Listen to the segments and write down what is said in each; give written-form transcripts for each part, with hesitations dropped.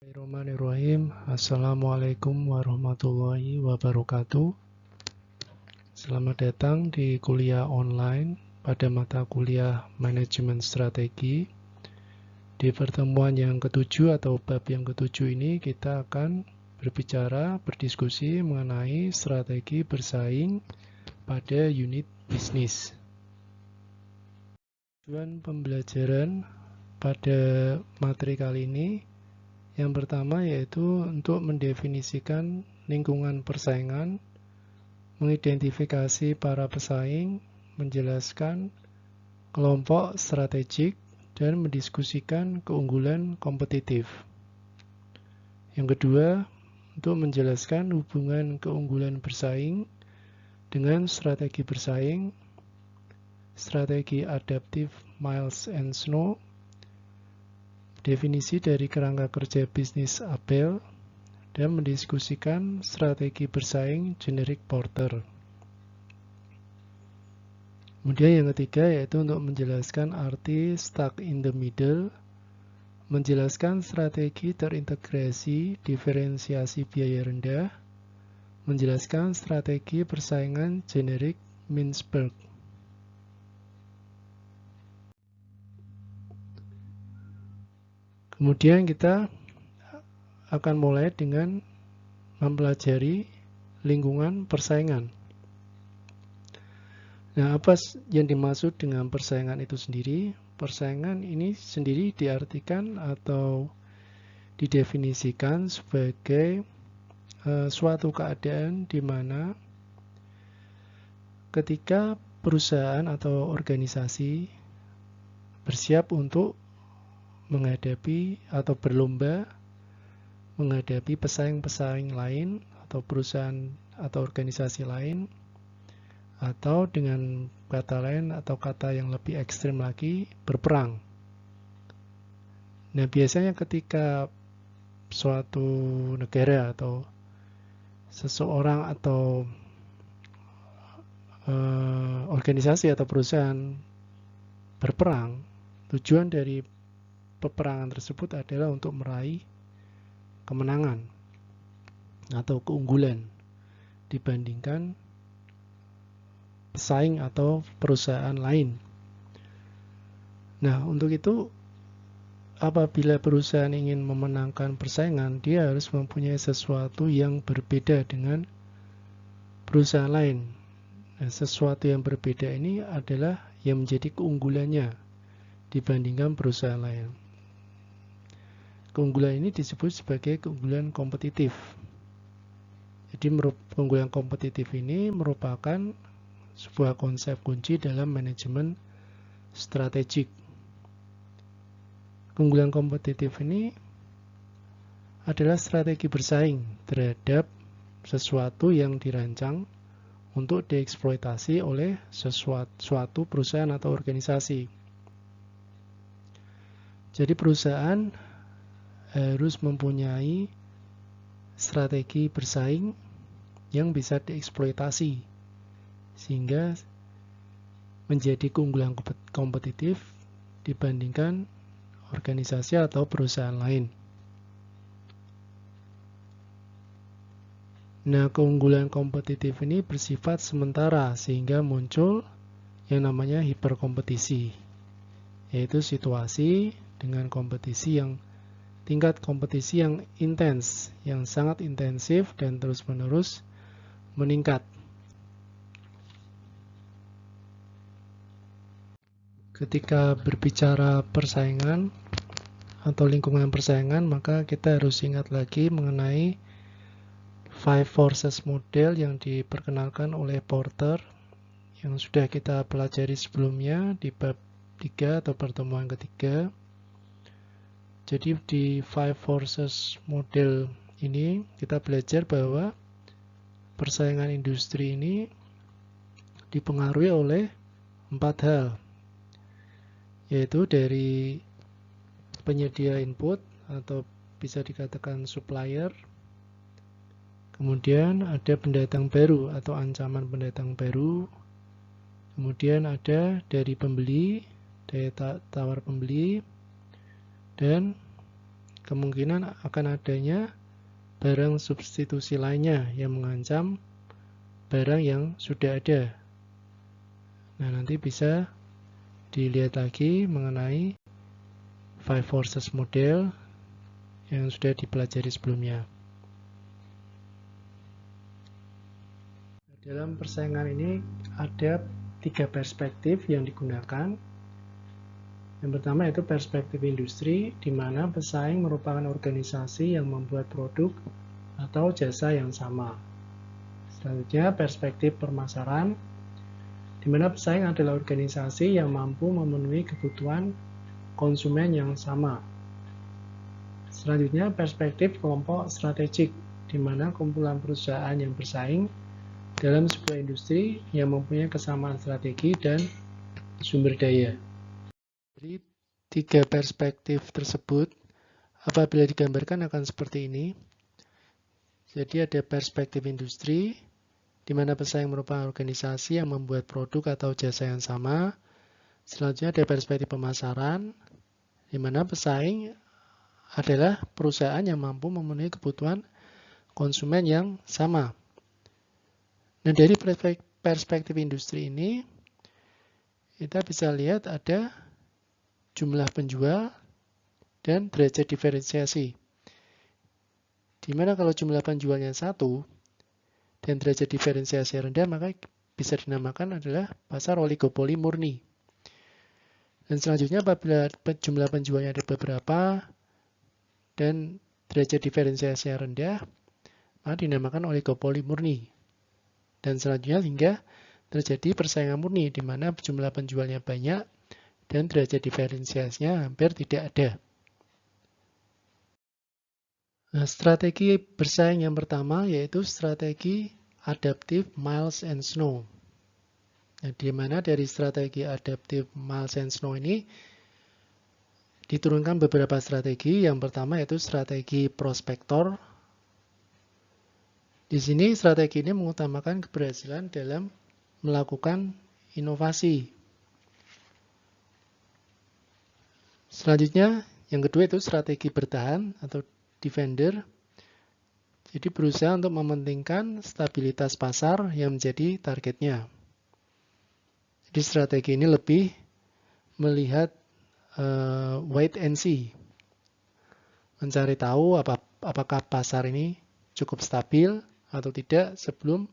Bismillahirrahmanirrahim. Assalamualaikum warahmatullahi wabarakatuh. Selamat datang di kuliah online pada mata kuliah Manajemen Strategi. Di pertemuan yang ketujuh atau bab yang ketujuh ini kita akan berdiskusi mengenai strategi bersaing pada unit bisnis. Tujuan pembelajaran pada materi kali ini yang pertama yaitu untuk mendefinisikan lingkungan persaingan, mengidentifikasi para pesaing, menjelaskan kelompok strategik, dan mendiskusikan keunggulan kompetitif. Yang kedua, untuk menjelaskan hubungan keunggulan bersaing dengan strategi bersaing, strategi adaptive Miles and Snow, definisi dari kerangka kerja bisnis Abel, dan mendiskusikan strategi bersaing generik Porter. Kemudian yang ketiga yaitu untuk menjelaskan arti stuck in the middle, menjelaskan strategi terintegrasi diferensiasi biaya rendah, menjelaskan strategi persaingan generik Mintzberg. Kemudian kita akan mulai dengan mempelajari lingkungan persaingan. Nah, apa yang dimaksud dengan persaingan itu sendiri? Persaingan ini sendiri diartikan atau didefinisikan sebagai suatu keadaan di mana ketika perusahaan atau organisasi bersiap untuk menghadapi atau berlomba menghadapi pesaing-pesaing lain atau perusahaan atau organisasi lain, atau dengan kata lain atau kata yang lebih ekstrim lagi, berperang. Nah, biasanya ketika suatu negara atau seseorang atau organisasi atau perusahaan berperang, tujuan dari peperangan tersebut adalah untuk meraih kemenangan atau keunggulan dibandingkan pesaing atau perusahaan lain. Nah, untuk itu apabila perusahaan ingin memenangkan persaingan, dia harus mempunyai sesuatu yang berbeda dengan perusahaan lain. Nah, sesuatu yang berbeda ini adalah yang menjadi keunggulannya dibandingkan perusahaan lain. Keunggulan ini disebut sebagai keunggulan kompetitif. Jadi keunggulan kompetitif ini merupakan sebuah konsep kunci dalam manajemen strategik. Keunggulan kompetitif ini adalah strategi bersaing terhadap sesuatu yang dirancang untuk dieksploitasi oleh suatu perusahaan atau organisasi. Jadi perusahaan harus mempunyai strategi bersaing yang bisa dieksploitasi sehingga menjadi keunggulan kompetitif dibandingkan organisasi atau perusahaan lain. Nah, keunggulan kompetitif ini bersifat sementara sehingga muncul yang namanya hiperkompetisi, yaitu situasi dengan tingkat kompetisi yang intens, yang sangat intensif dan terus-menerus meningkat. Ketika berbicara persaingan atau lingkungan persaingan, maka kita harus ingat lagi mengenai Five Forces model yang diperkenalkan oleh Porter yang sudah kita pelajari sebelumnya di bab 3 atau pertemuan ketiga. Jadi di Five Forces model ini kita belajar bahwa persaingan industri ini dipengaruhi oleh 4 hal, yaitu dari penyedia input atau bisa dikatakan supplier, kemudian ada pendatang baru atau ancaman pendatang baru, kemudian ada dari pembeli, daya tawar pembeli, dan kemungkinan akan adanya barang substitusi lainnya yang mengancam barang yang sudah ada. Nah, nanti bisa dilihat lagi mengenai Five Forces model yang sudah dipelajari sebelumnya. Dalam persaingan ini ada 3 perspektif yang digunakan. Yang pertama yaitu perspektif industri, di mana pesaing merupakan organisasi yang membuat produk atau jasa yang sama. Selanjutnya perspektif pemasaran, di mana pesaing adalah organisasi yang mampu memenuhi kebutuhan konsumen yang sama. Selanjutnya perspektif kelompok strategik, di mana kumpulan perusahaan yang bersaing dalam sebuah industri yang mempunyai kesamaan strategi dan sumber daya. Jadi, 3 perspektif tersebut apabila digambarkan akan seperti ini. Jadi ada perspektif industri, di mana pesaing merupakan organisasi yang membuat produk atau jasa yang sama. Selanjutnya ada perspektif pemasaran, di mana pesaing adalah perusahaan yang mampu memenuhi kebutuhan konsumen yang sama. Nah, dari perspektif industri ini, kita bisa lihat ada jumlah penjual dan derajat diferensiasi. Di mana kalau jumlah penjualnya 1 dan derajat diferensiasi rendah, maka bisa dinamakan adalah pasar oligopoli murni. Dan selanjutnya apabila jumlah penjualnya ada beberapa dan derajat diferensiasi rendah, maka dinamakan oligopoli murni. Dan selanjutnya hingga terjadi persaingan murni, di mana jumlah penjualnya banyak dan derajat diferensiasinya hampir tidak ada. Nah, strategi bersaing yang pertama yaitu strategi adaptive Miles and Snow. Nah, di mana dari strategi adaptive Miles and Snow ini diturunkan beberapa strategi. Yang pertama yaitu strategi prospektor. Di sini strategi ini mengutamakan keberhasilan dalam melakukan inovasi. Selanjutnya, yang kedua itu strategi bertahan atau defender. Jadi berusaha untuk mementingkan stabilitas pasar yang menjadi targetnya. Jadi strategi ini lebih melihat wait and see. Mencari tahu apakah pasar ini cukup stabil atau tidak sebelum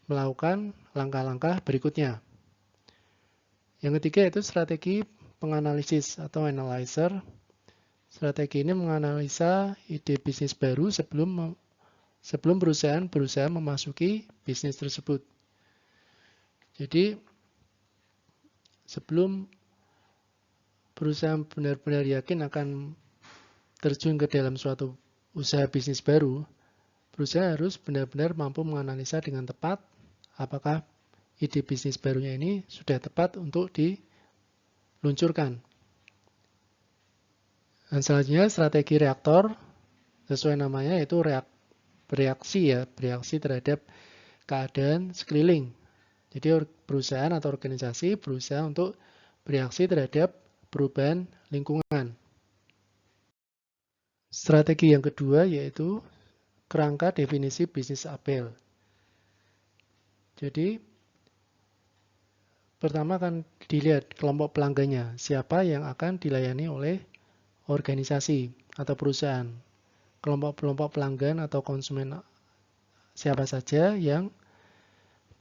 melakukan langkah-langkah berikutnya. Yang ketiga itu strategi penganalisis atau analyzer. Strategi ini menganalisa ide bisnis baru sebelum perusahaan berusaha memasuki bisnis tersebut. Jadi, sebelum perusahaan benar-benar yakin akan terjun ke dalam suatu usaha bisnis baru, perusahaan harus benar-benar mampu menganalisa dengan tepat apakah ide bisnis barunya ini sudah tepat untuk diluncurkan. Dan selanjutnya strategi reaktor, sesuai namanya yaitu bereaksi terhadap keadaan sekeliling. Jadi perusahaan atau organisasi berusaha untuk bereaksi terhadap perubahan lingkungan. Strategi yang kedua yaitu kerangka definisi bisnis apel. Jadi pertama akan dilihat kelompok pelanggannya, siapa yang akan dilayani oleh organisasi atau perusahaan. Kelompok-kelompok pelanggan atau konsumen siapa saja yang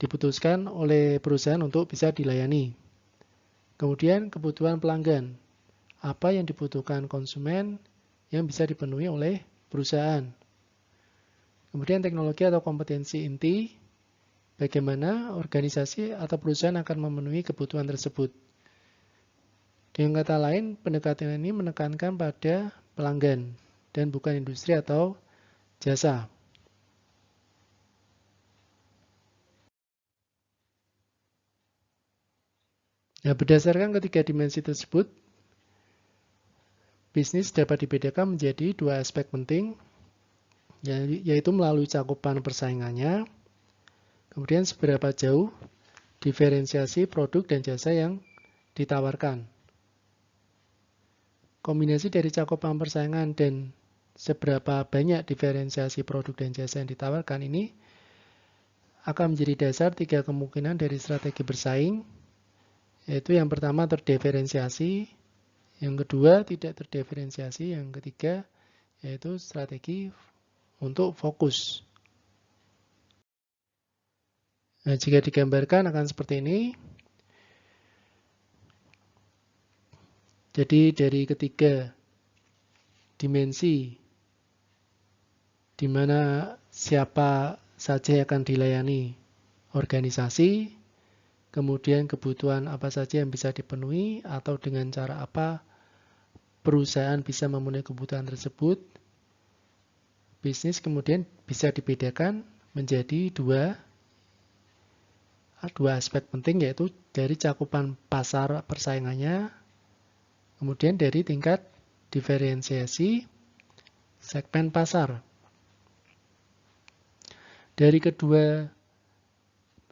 diputuskan oleh perusahaan untuk bisa dilayani. Kemudian kebutuhan pelanggan. Apa yang dibutuhkan konsumen yang bisa dipenuhi oleh perusahaan. Kemudian teknologi atau kompetensi inti. Bagaimana organisasi atau perusahaan akan memenuhi kebutuhan tersebut. Dengan kata lain, pendekatan ini menekankan pada pelanggan dan bukan industri atau jasa. Nah, berdasarkan ketiga dimensi tersebut, bisnis dapat dibedakan menjadi dua aspek penting, yaitu melalui cakupan persaingannya, kemudian seberapa jauh diferensiasi produk dan jasa yang ditawarkan. Kombinasi dari cakupan persaingan dan seberapa banyak diferensiasi produk dan jasa yang ditawarkan ini akan menjadi dasar 3 kemungkinan dari strategi bersaing, yaitu yang pertama terdiferensiasi, yang kedua tidak terdiferensiasi, yang ketiga yaitu strategi untuk fokus. Nah, jika digambarkan akan seperti ini. Jadi dari ketiga dimensi di mana siapa saja yang akan dilayani organisasi, kemudian kebutuhan apa saja yang bisa dipenuhi atau dengan cara apa perusahaan bisa memenuhi kebutuhan tersebut, bisnis kemudian bisa dibedakan menjadi dua aspek penting, yaitu dari cakupan pasar persaingannya, kemudian dari tingkat diferensiasi segmen pasar. Dari kedua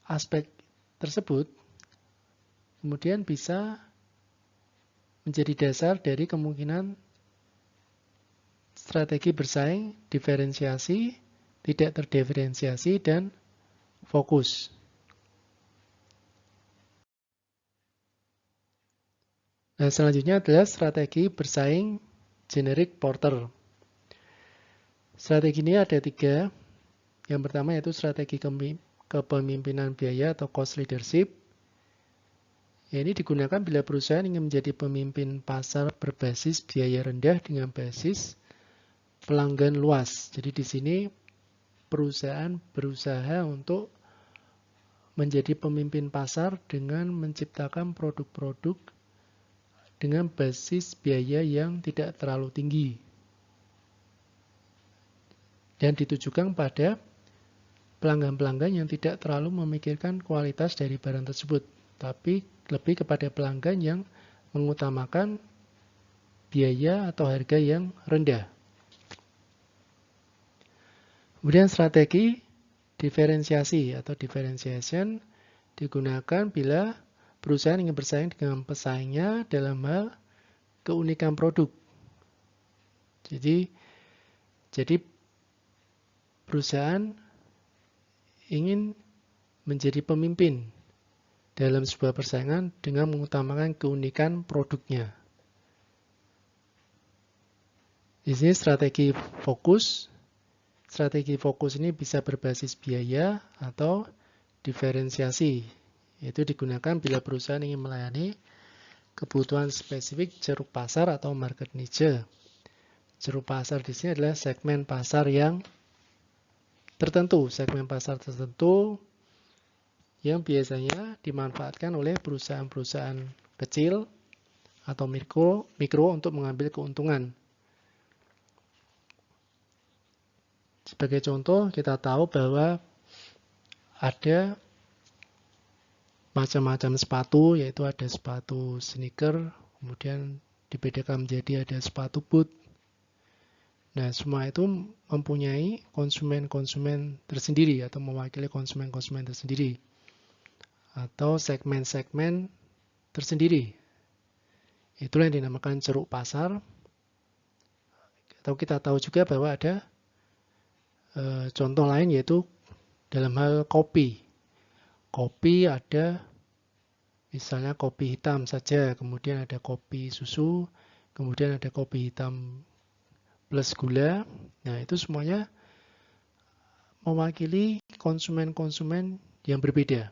aspek tersebut, kemudian bisa menjadi dasar dari kemungkinan strategi bersaing, diferensiasi, tidak terdiferensiasi, dan fokus. Nah, selanjutnya adalah strategi bersaing generic porter. Strategi ini ada 3. Yang pertama yaitu strategi kepemimpinan biaya atau cost leadership. Ini digunakan bila perusahaan ingin menjadi pemimpin pasar berbasis biaya rendah dengan basis pelanggan luas. Jadi di sini perusahaan berusaha untuk menjadi pemimpin pasar dengan menciptakan produk-produk dengan basis biaya yang tidak terlalu tinggi. Dan ditujukan pada pelanggan-pelanggan yang tidak terlalu memikirkan kualitas dari barang tersebut, tapi lebih kepada pelanggan yang mengutamakan biaya atau harga yang rendah. Kemudian strategi diferensiasi atau differentiation digunakan bila perusahaan ingin bersaing dengan pesaingnya dalam hal keunikan produk. Jadi perusahaan ingin menjadi pemimpin dalam sebuah persaingan dengan mengutamakan keunikan produknya. Di sini strategi fokus. Strategi fokus ini bisa berbasis biaya atau diferensiasi. Itu digunakan bila perusahaan ingin melayani kebutuhan spesifik ceruk pasar atau market niche. Ceruk pasar di sini adalah segmen pasar yang tertentu, segmen pasar tertentu yang biasanya dimanfaatkan oleh perusahaan-perusahaan kecil atau mikro untuk mengambil keuntungan. Sebagai contoh, kita tahu bahwa ada macam-macam sepatu, yaitu ada sepatu sneaker, kemudian dibedakan menjadi ada sepatu boot. Nah, semua itu mempunyai konsumen-konsumen tersendiri atau mewakili konsumen-konsumen tersendiri atau segmen-segmen tersendiri. Itulah yang dinamakan ceruk pasar. Atau kita tahu juga bahwa ada contoh lain yaitu dalam hal kopi. Kopi ada misalnya kopi hitam saja, kemudian ada kopi susu, kemudian ada kopi hitam plus gula. Nah, itu semuanya mewakili konsumen-konsumen yang berbeda.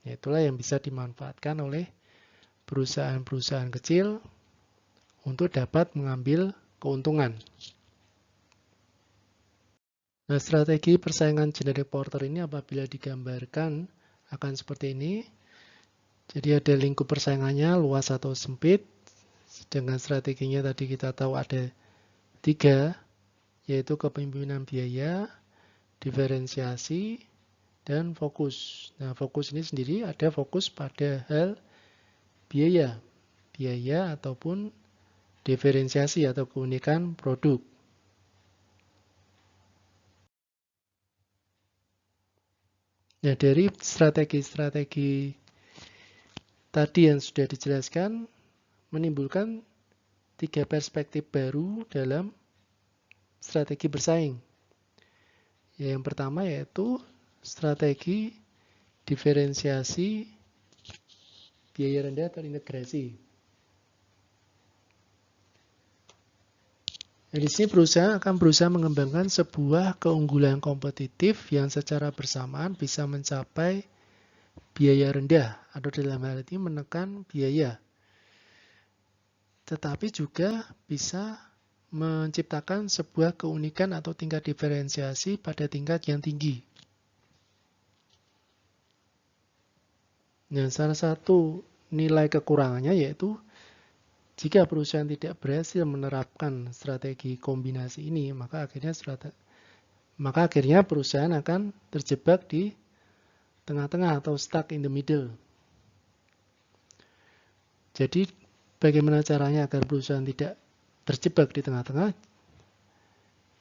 Itulah yang bisa dimanfaatkan oleh perusahaan-perusahaan kecil untuk dapat mengambil keuntungan. Nah, strategi persaingan generic porter ini apabila digambarkan akan seperti ini. Jadi ada lingkup persaingannya luas atau sempit. Sedangkan strateginya tadi kita tahu ada 3, yaitu kepemimpinan biaya, diferensiasi, dan fokus. Nah, fokus ini sendiri ada fokus pada hal biaya ataupun diferensiasi atau keunikan produk. Nah, dari strategi-strategi tadi yang sudah dijelaskan, menimbulkan 3 perspektif baru dalam strategi bersaing. Yang pertama yaitu strategi diferensiasi biaya rendah terintegrasi. Di sini perusahaan akan berusaha mengembangkan sebuah keunggulan kompetitif yang secara bersamaan bisa mencapai biaya rendah atau dalam hal ini menekan biaya. Tetapi juga bisa menciptakan sebuah keunikan atau tingkat diferensiasi pada tingkat yang tinggi. Nah, salah satu nilai kekurangannya yaitu jika perusahaan tidak berhasil menerapkan strategi kombinasi ini, maka akhirnya perusahaan akan terjebak di tengah-tengah atau stuck in the middle. Jadi, bagaimana caranya agar perusahaan tidak terjebak di tengah-tengah?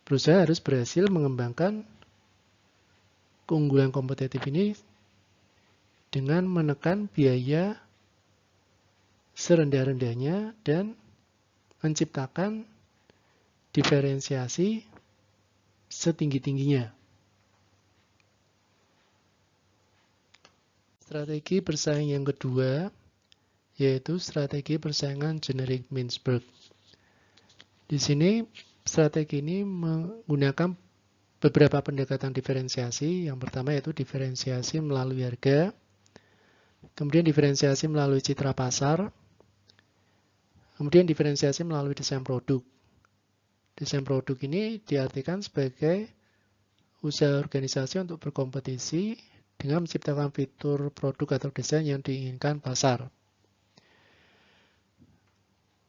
Perusahaan harus berhasil mengembangkan keunggulan kompetitif ini dengan menekan biaya serendah-rendahnya dan menciptakan diferensiasi setinggi-tingginya. Strategi bersaing yang kedua yaitu strategi persaingan generik Mintzberg. Di sini strategi ini menggunakan beberapa pendekatan diferensiasi. Yang pertama yaitu diferensiasi melalui harga, kemudian diferensiasi melalui citra pasar, kemudian diferensiasi melalui desain produk. Desain produk ini diartikan sebagai usaha organisasi untuk berkompetisi dengan menciptakan fitur produk atau desain yang diinginkan pasar.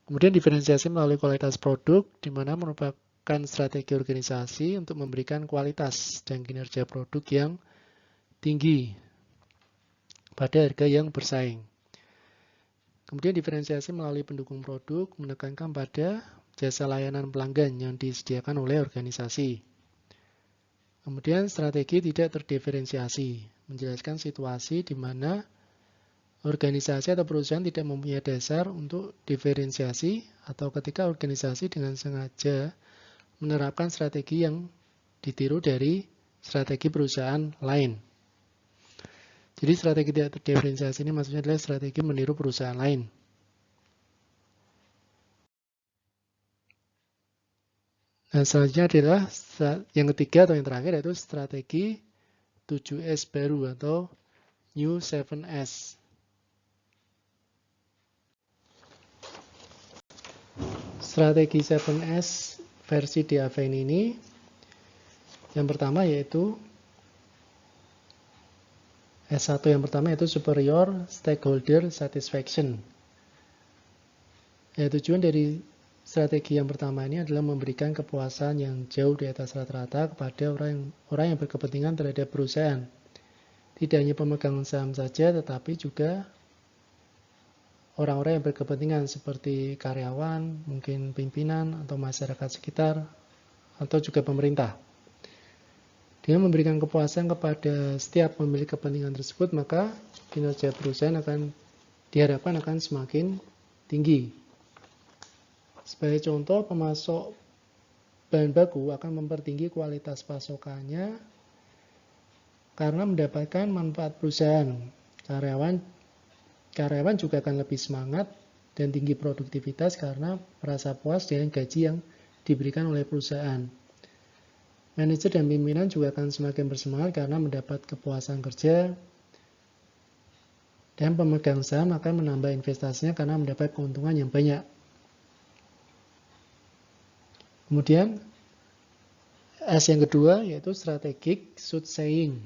Kemudian diferensiasi melalui kualitas produk, di mana merupakan strategi organisasi untuk memberikan kualitas dan kinerja produk yang tinggi pada harga yang bersaing. Kemudian diferensiasi melalui pendukung produk, menekankan pada jasa layanan pelanggan yang disediakan oleh organisasi. Kemudian strategi tidak terdiferensiasi, menjelaskan situasi di mana organisasi atau perusahaan tidak mempunyai dasar untuk diferensiasi atau ketika organisasi dengan sengaja menerapkan strategi yang ditiru dari strategi perusahaan lain. Jadi strategi tidak terdiferensiasi ini maksudnya adalah strategi meniru perusahaan lain. Nah, selanjutnya adalah yang ketiga atau yang terakhir yaitu strategi 7S baru atau New 7S. Strategi 7S versi Deavine ini yang pertama yaitu S1 yang pertama yaitu Superior Stakeholder Satisfaction. Ya, tujuan dari strategi yang pertama ini adalah memberikan kepuasan yang jauh di atas rata-rata kepada orang yang berkepentingan terhadap perusahaan. Tidak hanya pemegang saham saja, tetapi juga orang-orang yang berkepentingan seperti karyawan, mungkin pimpinan atau masyarakat sekitar, atau juga pemerintah. Dengan memberikan kepuasan kepada setiap pemilik kepentingan tersebut, maka kinerja perusahaan diharapkan akan semakin tinggi. Sebagai contoh, pemasok bahan baku akan mempertinggi kualitas pasokannya karena mendapatkan manfaat perusahaan. Karyawan juga akan lebih semangat dan tinggi produktivitas karena merasa puas dengan gaji yang diberikan oleh perusahaan. Manajer dan pimpinan juga akan semakin bersemangat karena mendapat kepuasan kerja, dan pemegang saham akan menambah investasinya karena mendapat keuntungan yang banyak. Kemudian S yang kedua yaitu strategic soothsaying.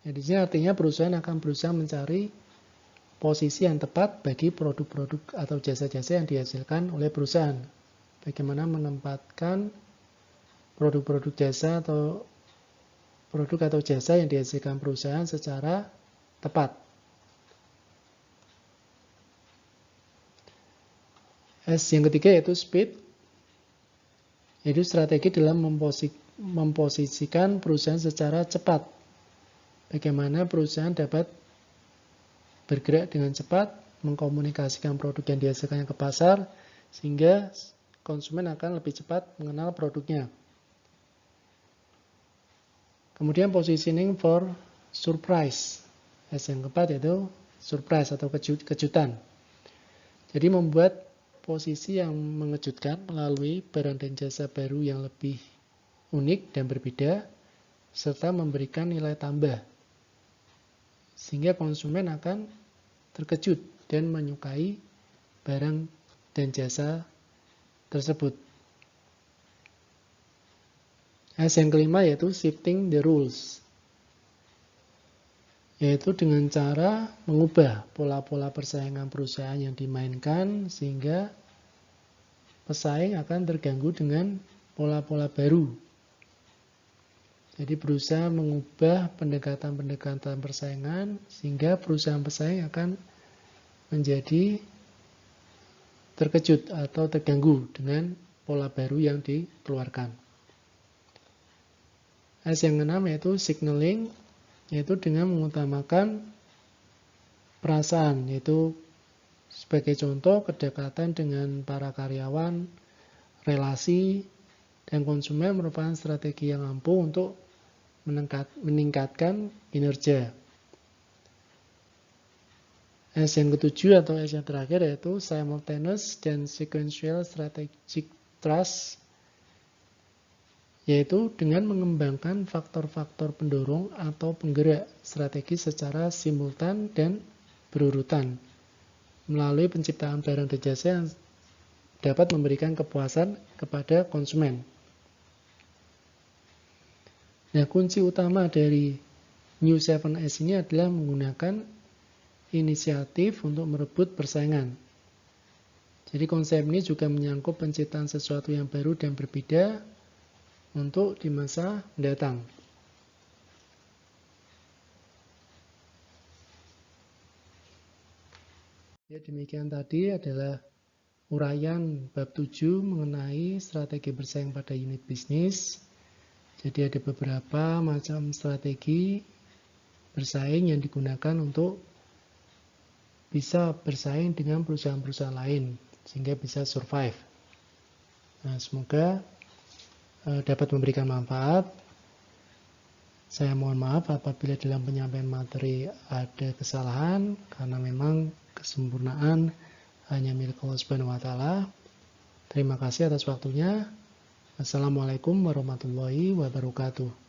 Di sini artinya perusahaan akan berusaha mencari posisi yang tepat bagi produk-produk atau jasa-jasa yang dihasilkan oleh perusahaan. Bagaimana menempatkan produk-produk jasa atau produk atau jasa yang dihasilkan perusahaan secara tepat. S yang ketiga yaitu speed, yaitu strategi dalam memposisikan perusahaan secara cepat. Bagaimana perusahaan dapat bergerak dengan cepat, mengkomunikasikan produk yang dihasilkannya ke pasar, sehingga konsumen akan lebih cepat mengenal produknya. Kemudian positioning for surprise. Yang keempat yaitu surprise atau kejutan. Jadi membuat posisi yang mengejutkan melalui barang dan jasa baru yang lebih unik dan berbeda, serta memberikan nilai tambah. Sehingga konsumen akan terkejut dan menyukai barang dan jasa tersebut. Yang kelima yaitu shifting the rules, yaitu dengan cara mengubah pola-pola persaingan perusahaan yang dimainkan sehingga pesaing akan terganggu dengan pola-pola baru. Jadi berusaha mengubah pendekatan-pendekatan persaingan sehingga perusahaan pesaing akan menjadi terkejut atau terganggu dengan pola baru yang dikeluarkan. Yang keenam yaitu signaling, yaitu dengan mengutamakan perasaan, yaitu sebagai contoh kedekatan dengan para karyawan, relasi, dan konsumen merupakan strategi yang ampuh untuk meningkatkan kinerja. Yang ketujuh atau yang terakhir yaitu simultaneous dan sequential strategic trust, yaitu dengan mengembangkan faktor-faktor pendorong atau penggerak strategi secara simultan dan berurutan melalui penciptaan barang dan jasa yang dapat memberikan kepuasan kepada konsumen. Nah, kunci utama dari New 7S ini adalah menggunakan inisiatif untuk merebut persaingan. Jadi konsep ini juga menyangkut penciptaan sesuatu yang baru dan berbeda untuk di masa mendatang. Ya, demikian tadi adalah uraian bab 7 mengenai strategi bersaing pada unit bisnis. Jadi ada beberapa macam strategi bersaing yang digunakan untuk bisa bersaing dengan perusahaan-perusahaan lain sehingga bisa survive. Nah, semoga dapat memberikan manfaat. Saya mohon maaf apabila dalam penyampaian materi ada kesalahan, karena memang kesempurnaan hanya milik Allah Subhanahu wa Ta'ala. Terima kasih atas waktunya. Assalamualaikum warahmatullahi wabarakatuh.